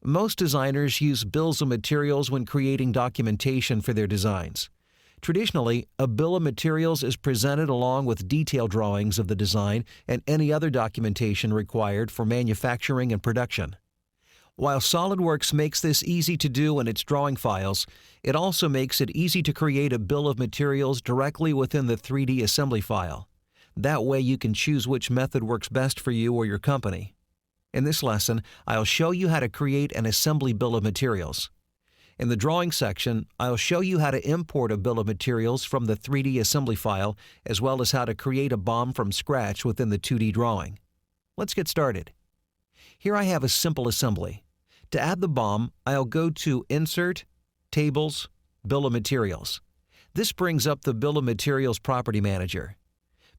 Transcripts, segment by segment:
Most designers use bills of materials when creating documentation for their designs. Traditionally, a bill of materials is presented along with detailed drawings of the design and any other documentation required for manufacturing and production. While SolidWorks makes this easy to do in its drawing files, it also makes it easy to create a bill of materials directly within the 3D assembly file. That way you can choose which method works best for you or your company. In this lesson, I'll show you how to create an assembly bill of materials. In the drawing section, I'll show you how to import a bill of materials from the 3D assembly file, as well as how to create a BOM from scratch within the 2D drawing. Let's get started. Here I have a simple assembly. To add the BOM, I'll go to Insert, Tables, Bill of Materials. This brings up the Bill of Materials Property Manager.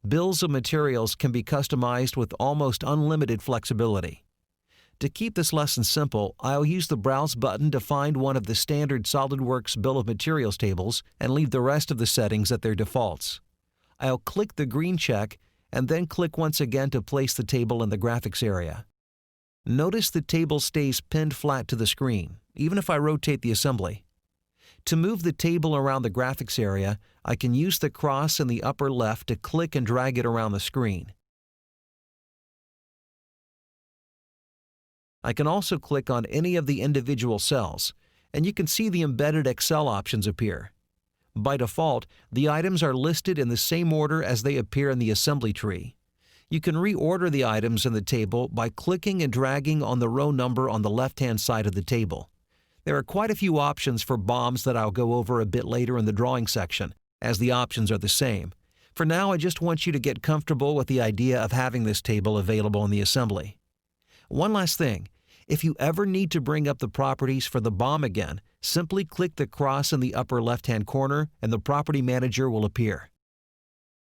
Bills of materials can be customized with almost unlimited flexibility. To keep this lesson simple, I'll use the Browse button to find one of the standard SolidWorks Bill of Materials tables and leave the rest of the settings at their defaults. I'll click the green check and then click once again to place the table in the graphics area. Notice the table stays pinned flat to the screen, even if I rotate the assembly. To move the table around the graphics area, I can use the cross in the upper left to click and drag it around the screen. I can also click on any of the individual cells, and you can see the embedded Excel options appear. By default, the items are listed in the same order as they appear in the assembly tree. You can reorder the items in the table by clicking and dragging on the row number on the left-hand side of the table. There are quite a few options for BOMs that I'll go over a bit later in the drawing section, as the options are the same. For now, I just want you to get comfortable with the idea of having this table available in the assembly. One last thing, if you ever need to bring up the properties for the BOM again, simply click the cross in the upper left-hand corner and the Property Manager will appear.